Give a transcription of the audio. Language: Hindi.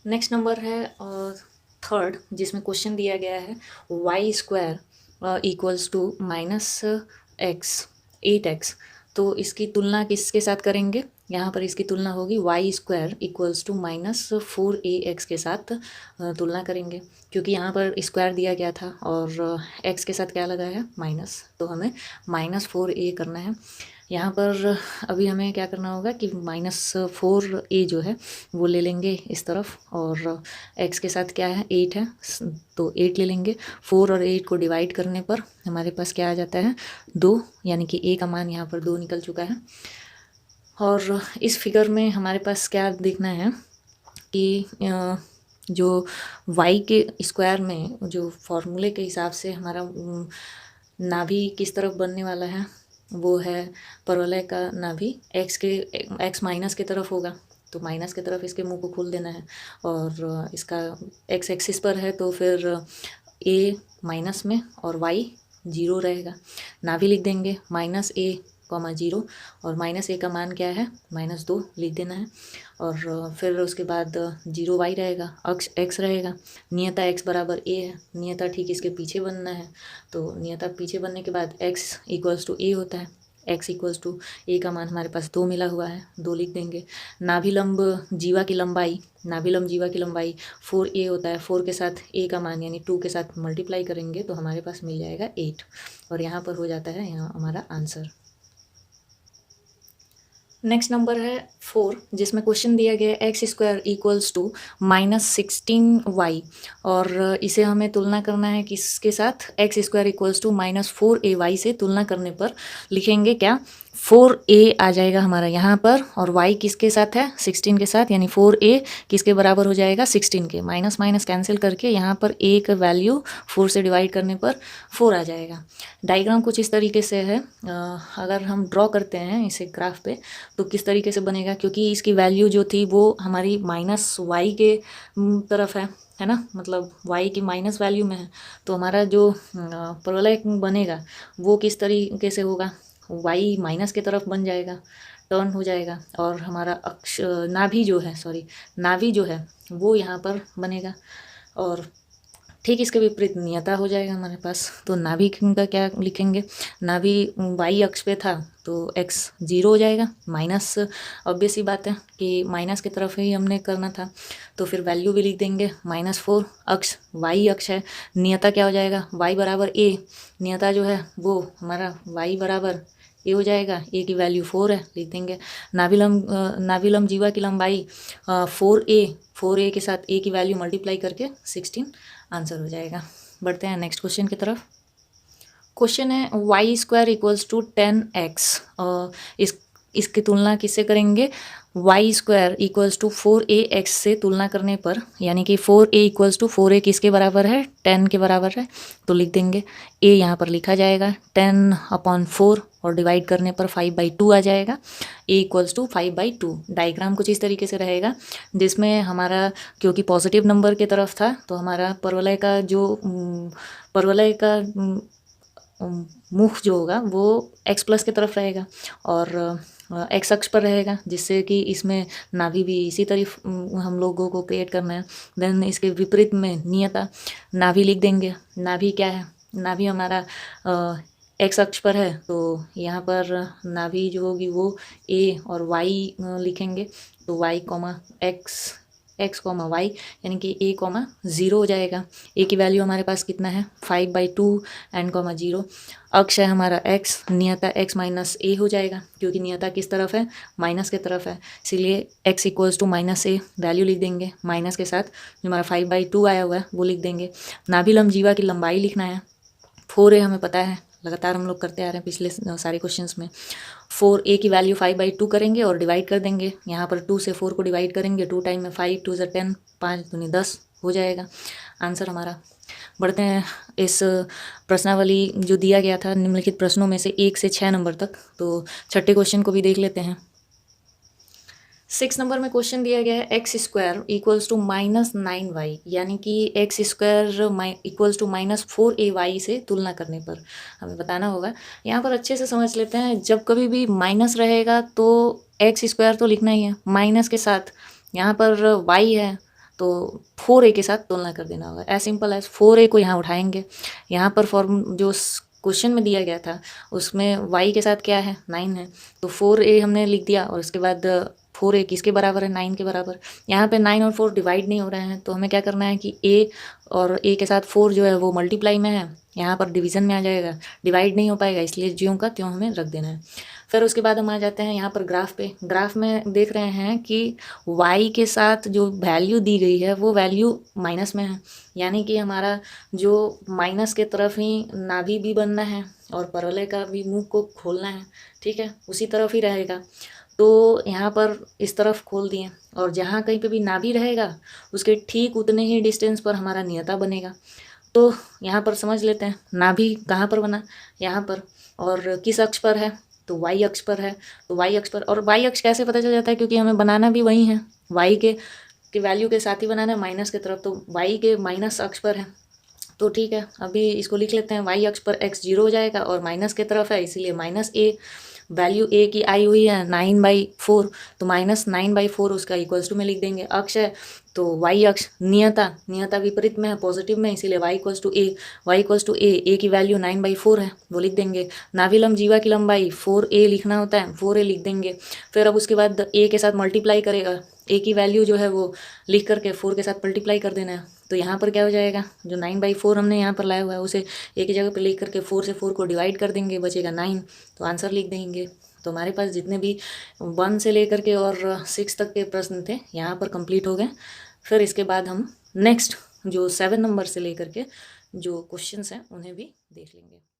नेक्स्ट नंबर है थर्ड, जिसमें क्वेश्चन दिया गया है y square equals to minus x 8x। तो इसकी तुलना किसके साथ करेंगे? यहाँ पर इसकी तुलना होगी Y square equals to -4ax के साथ तुलना करेंगे, क्योंकि यहाँ पर स्क्वायर दिया गया था और x के साथ क्या लगा है माइनस, तो हमें -4a करना है। यहाँ पर अभी हमें क्या करना होगा कि -4a जो है वो ले लेंगे इस तरफ, और x के साथ क्या है 8 है, तो 8 ले लेंगे। 4 और 8 को डिवाइड करने पर हमारे पास क्या आ जाता है 2, यानी कि a का मान यहाँ पर 2 निकल चुका है। और इस फिगर में हमारे पास क्या देखना है कि जो y के स्क्वायर में जो फॉर्मूले के हिसाब से हमारा नाभि किस तरफ बनने वाला है, वो है परवलय का नाभि x माइनस की तरफ होगा, तो माइनस की तरफ इसके मुंह को खोल देना है। और इसका x एक्सिस पर है तो फिर a माइनस में और y 0 रहेगा। नाभि लिख देंगे -a,0, और -a का मान क्या है -2 लिख देना है। और फिर उसके बाद 0y रहेगा, अक्ष x रहेगा, नियता x बराबर a है, नियता ठीक इसके पीछे बनना है। तो नियता पीछे बनने के बाद x इक्वल्स टू a होता है, x इक्वल्स टू a का मान हमारे पास 2 मिला हुआ है, 2 लिख देंगे। नाभिलंब जीवा की लंबाई 4a होता है, 4 के साथ a का मान यानी 2 के साथ मल्टीप्लाई करेंगे तो हमारे पास मिल जाएगा 8, और यहाँ पर हो जाता है यहाँ हमारा आंसर। नेक्स्ट नंबर है 4, जिसमें क्वेश्चन दिया गया है x square equals to -16y, और इसे हमें तुलना करना है किसके साथ, x square equals to -4ay से तुलना करने पर लिखेंगे क्या 4a आ जाएगा हमारा यहाँ पर, और y किसके साथ है 16 के साथ, यानी 4a किसके बराबर हो जाएगा 16 के, माइनस माइनस कैंसिल करके यहाँ पर a का वैल्यू 4 से डिवाइड करने पर 4 आ जाएगा। डायग्राम कुछ इस तरीके से है, अगर हम ड्रॉ करते हैं इसे ग्राफ पे तो किस तरीके से बनेगा, क्योंकि इसकी वैल्यू जो थी वो हमारी -y के तरफ है ना, मतलब y की माइनस वैल्यू में है, तो हमारा जो परवलय बनेगा वो किस तरीके से होगा, y माइनस की तरफ बन जाएगा, टर्न हो जाएगा, और हमारा अक्ष नाभि जो है वो यहाँ पर बनेगा, और ठीक इसके विपरीत नियता हो जाएगा हमारे पास। तो नाभि का क्या लिखेंगे, नाभि y अक्ष पे था तो x 0 हो जाएगा, माइनस, ऑब्वियस ही बात है कि माइनस की तरफ ही हमने करना था, तो फिर वैल्यू भी लिख देंगे -4, अक्ष y अक्ष है, नियता क्या हो जाएगा y बराबर a, नियता जो है वो हमारा y बराबर ए हो जाएगा, ए की वैल्यू 4 है, लिख देंगे। नाभिलंब जीवा की लंबाई 4a के साथ a की वैल्यू मल्टीप्लाई करके 16 आंसर हो जाएगा। बढ़ते हैं नेक्स्ट क्वेश्चन की तरफ। क्वेश्चन है y square equals to 10x, इसकी तुलना किससे करेंगे, Y square equals to 4ax से तुलना करने पर, यानी कि 4a इक्वल्स टू 4a किसके बराबर है 10 के बराबर है, तो लिख देंगे a यहाँ पर लिखा जाएगा 10/4, और डिवाइड करने पर 5/2 आ जाएगा, a इक्वल्स टू 5/2। डायग्राम कुछ इस तरीके से रहेगा, जिसमें हमारा क्योंकि पॉजिटिव नंबर की तरफ था तो हमारा परवलय का मुख जो होगा वो x प्लस की तरफ रहेगा, और x अक्ष पर रहेगा, जिससे कि इसमें नाभि भी इसी तरफ हम लोगों को क्रिएट करना है। देन इसके विपरीत में नियता, नाभि लिख देंगे, नाभि क्या है, नाभि हमारा x अक्ष पर है, तो यहाँ पर नाभि जो होगी वो a और y लिखेंगे, तो y, x, y, यानी कि a, 0 हो जाएगा। a की वैल्यू हमारे पास कितना है 5/2 एंड 0, अक्ष है हमारा x, नियता x माइनस a हो जाएगा, क्योंकि नियता किस तरफ है माइनस की तरफ है, इसीलिए x equals to -a, value लिख देंगे, माइनस के साथ जो हमारा 5/2 आया हुआ है वो लिख देंगे। नाभिलंब जीवा की लंबाई लिखना है, 4a हमें पता है, लगातार हम लोग करते आ रहे हैं पिछले सारे क्वेश्चंस में। 4a की वैल्यू 5/2 करेंगे और डिवाइड कर देंगे, यहाँ पर 2 से 4 को डिवाइड करेंगे, 2 टाइम में 5, 2 से 10, 5 दूनी 10 हो जाएगा आंसर हमारा। बढ़ते हैं इस प्रश्नावली जो दिया गया था निम्नलिखित प्रश्नों में से 1 से 6 नंबर तक, तो छठे क्वेश्चन को भी देख लेते हैं। 6 नंबर में क्वेश्चन दिया गया है x square equals to -9y, यानी कि x square equals to -4ay से तुलना करने पर हमें बताना होगा। यहाँ पर अच्छे से समझ लेते हैं, जब कभी भी माइनस रहेगा तो एक्स स्क्वायर तो लिखना ही है, माइनस के साथ यहाँ पर y है तो 4a के साथ तुलना कर देना होगा। एज सिंपल एज 4a को यहाँ उठाएंगे, यहाँ पर फॉर्म जो क्वेश्चन में दिया गया था उसमें y के साथ क्या है 9 है, तो 4a हमने लिख दिया और उसके बाद 4a किसके बराबर है 9 के बराबर। यहाँ पे 9 और 4 डिवाइड नहीं हो रहे हैं तो हमें क्या करना है कि a और a के साथ 4 जो है वो मल्टीप्लाई में है, यहाँ पर डिवीज़न में आ जाएगा, डिवाइड नहीं हो पाएगा, इसलिए ज्यों का त्यों हमें रख देना है। फिर उसके बाद हम आ जाते हैं यहाँ पर ग्राफ पे। ग्राफ में देख रहे हैं कि y के साथ जो वैल्यू दी गई है वो वैल्यू माइनस में है, यानी कि हमारा जो माइनस के तरफ ही नाभि भी बनना है और परवलय का भी मुंह को खोलना है, ठीक है, उसी तरफ ही रहेगा। तो यहाँ पर इस तरफ खोल दिए और जहाँ कहीं पे भी नाभि रहेगा उसके ठीक उतने ही डिस्टेंस पर हमारा नियता बनेगा। तो यहाँ पर समझ लेते हैं नाभि कहाँ पर बना, यहाँ पर, और किस अक्ष पर है, तो y अक्ष पर है। तो y अक्ष पर, और y अक्ष कैसे पता चल जाता है, क्योंकि हमें बनाना भी वही है, y के वैल्यू के साथ ही बनाना है माइनस की तरफ, तो y के माइनस अक्ष पर है। तो ठीक है, अभी इसको लिख लेते हैं, y अक्ष पर x 0 हो जाएगा और माइनस की तरफ है इसीलिए -a, वैल्यू a की आई हुई है 9/4, तो -9/4 उसका इक्वल्स टू में लिख देंगे। अक्ष है तो y अक्ष, नियता विपरीत में है, पॉजिटिव में, इसीलिए y इक्वल्स टू a की वैल्यू 9/4 है वो लिख देंगे। नाभिलंब जीवा की लंबाई 4a लिखना होता है, 4a लिख देंगे। फिर अब उसके बाद a के साथ मल्टीप्लाई करेगा, a की वैल्यू जो है वो लिख करके 4 के साथ मल्टीप्लाई कर देना है। तो यहाँ पर क्या हो जाएगा, जो 9/4 हमने यहाँ पर लाया हुआ है उसे एक ही जगह पर लिख करके 4 से 4 को डिवाइड कर देंगे, बचेगा 9, तो आंसर लिख देंगे। तो हमारे पास जितने भी 1 से लेकर के और 6 तक के प्रश्न थे यहाँ पर कंप्लीट हो गए। फिर इसके बाद हम नेक्स्ट जो 7 नंबर से लेकर के जो क्वेश्चंस हैं उन्हें भी देख लेंगे।